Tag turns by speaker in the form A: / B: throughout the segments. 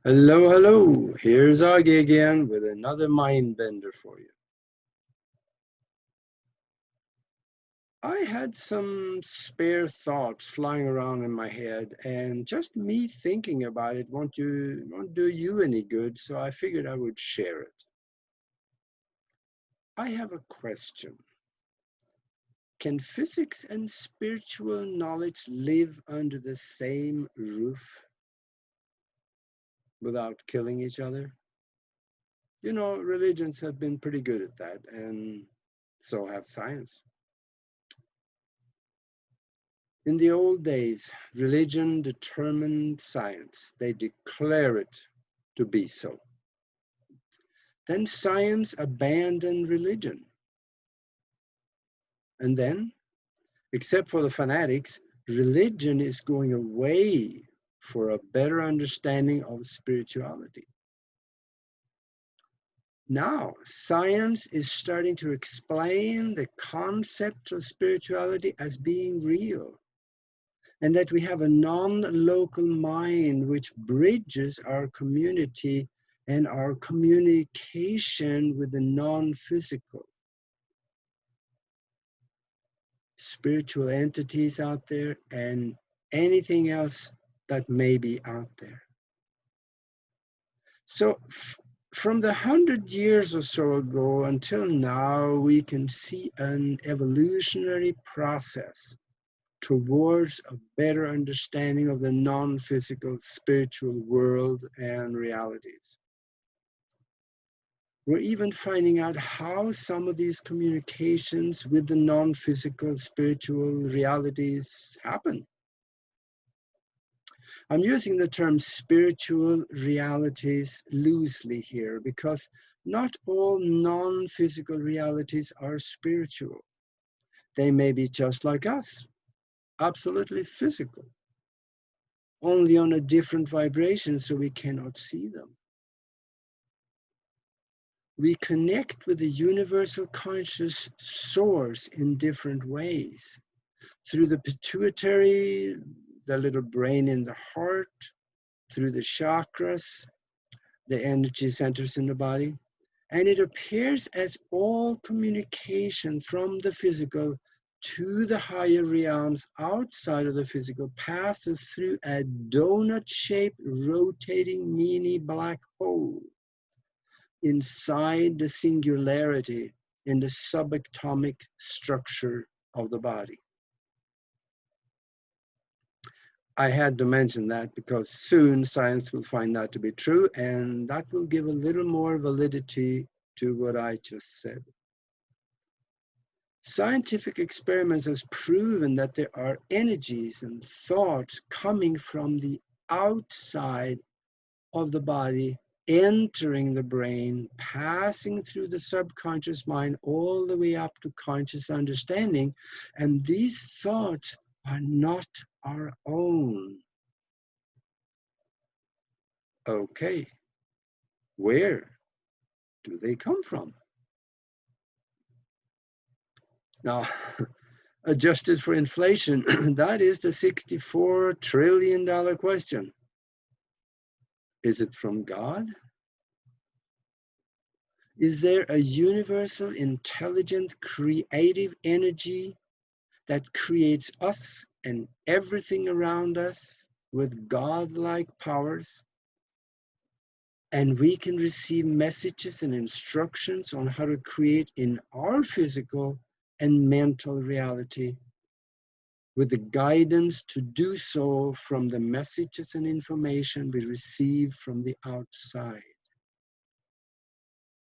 A: Hello, hello. Here's Augie again with another mind bender for you. I had some spare thoughts flying around in my head, and just me thinking about it won't do you any good, so I figured I would share it. I have a question. Can physics and spiritual knowledge live under the same roof without killing each other? You know, religions have been pretty good at that, and so have science. In the old days, religion determined science. They declare it to be so. Then science abandoned religion. And then, except for the fanatics, religion is going away for a better understanding of spirituality. Now, science is starting to explain the concept of spirituality as being real, and that we have a non-local mind which bridges our community and our communication with the non-physical. Spiritual entities out there and anything else that may be out there. So from the 100 years or so ago until now, we can see an evolutionary process towards a better understanding of the non-physical spiritual world and realities. We're even finding out how some of these communications with the non-physical spiritual realities happen. I'm using the term spiritual realities loosely here because not all non-physical realities are spiritual. They may be just like us, absolutely physical, only on a different vibration, so we cannot see them. We connect with the universal conscious source in different ways. Through the pituitary, the little brain in the heart, through the chakras, the energy centers in the body. And it appears as all communication from the physical to the higher realms outside of the physical passes through a donut-shaped rotating mini black hole inside the singularity in the subatomic structure of the body. I had to mention that because soon science will find that to be true, and that will give a little more validity to what I just said. Scientific experiments has proven that there are energies and thoughts coming from the outside of the body, entering the brain, passing through the subconscious mind all the way up to conscious understanding. And these thoughts are not our own. Okay, where do they come from? Now, adjusted for inflation, that is the $64 trillion question. Is it from God? Is there a universal, intelligent, creative energy that creates us and everything around us with godlike powers? And we can receive messages and instructions on how to create in our physical and mental reality with the guidance to do so from the messages and information we receive from the outside.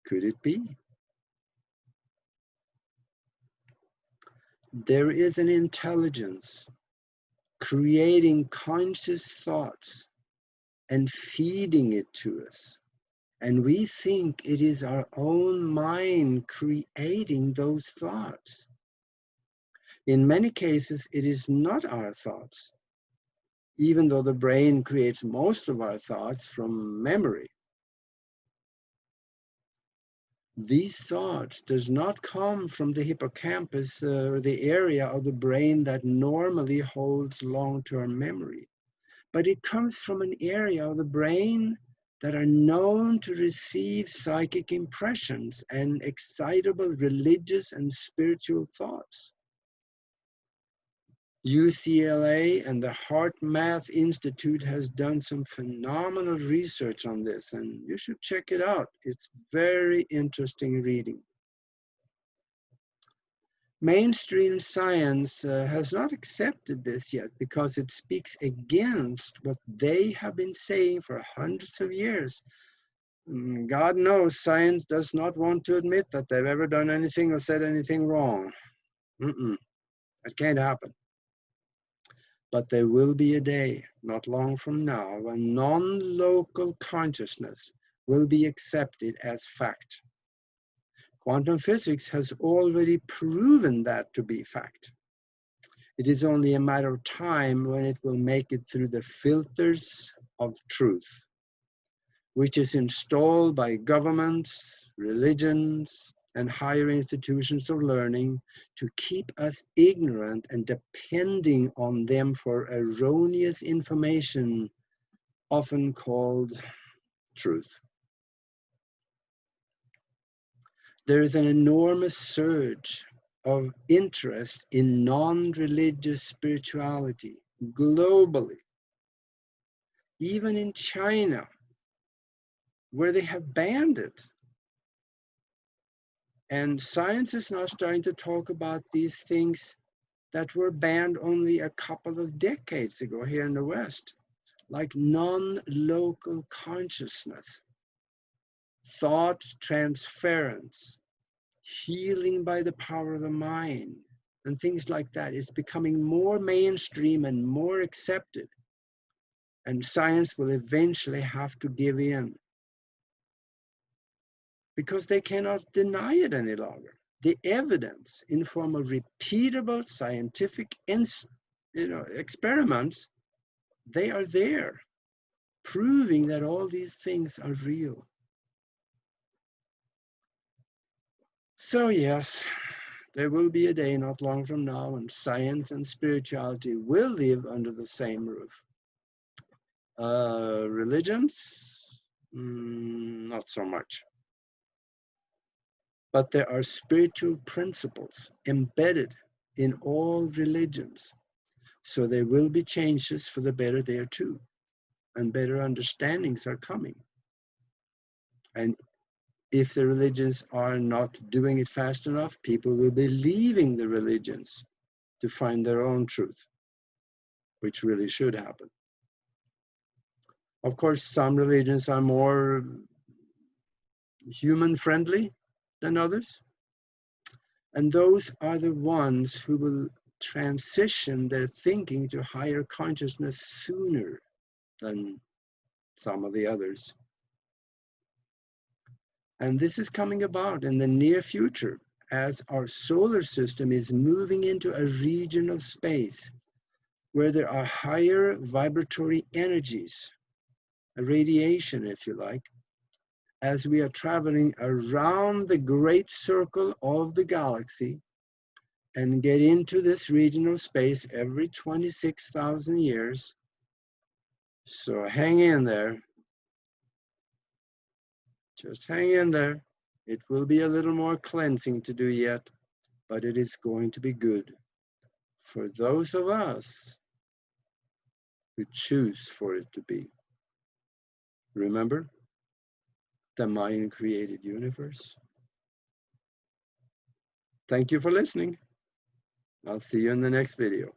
A: Could it be? There is an intelligence creating conscious thoughts and feeding it to us. And we think it is our own mind creating those thoughts. In many cases, it is not our thoughts, even though the brain creates most of our thoughts from memory. These thoughts does not come from the hippocampus or the area of the brain that normally holds long-term memory, but it comes from an area of the brain that are known to receive psychic impressions and excitable religious and spiritual thoughts. UCLA and the Heart Math Institute has done some phenomenal research on this, and you should check it out. It's very interesting reading. Mainstream science has not accepted this yet because it speaks against what they have been saying for hundreds of years. God knows science does not want to admit that they've ever done anything or said anything wrong. It can't happen. But there will be a day, not long from now, when non-local consciousness will be accepted as fact. Quantum physics has already proven that to be fact. It is only a matter of time when it will make it through the filters of truth, which is installed by governments, religions, and higher institutions of learning to keep us ignorant and depending on them for erroneous information, often called truth. There is an enormous surge of interest in non-religious spirituality globally, even in China, where they have banned it. And science is now starting to talk about these things that were banned only a couple of decades ago here in the West, like non-local consciousness, thought transference, healing by the power of the mind, and things like that. It's becoming more mainstream and more accepted. And science will eventually have to give in, because they cannot deny it any longer. The evidence in form of repeatable scientific experiments, they are there, proving that all these things are real. So yes, there will be a day not long from now when science and spirituality will live under the same roof. Religions, not so much. But there are spiritual principles embedded in all religions. So there will be changes for the better there too. And better understandings are coming. And if the religions are not doing it fast enough, people will be leaving the religions to find their own truth, which really should happen. Of course, some religions are more human-friendly than others. And those are the ones who will transition their thinking to higher consciousness sooner than some of the others. And this is coming about in the near future as our solar system is moving into a region of space where there are higher vibratory energies, a radiation if you like, as we are traveling around the great circle of the galaxy and get into this region of space every 26,000 years. So hang in there. Just hang in there. It will be a little more cleansing to do yet, but it is going to be good for those of us who choose for it to be. Remember, the mind-created universe. Thank you for listening. I'll see you in the next video.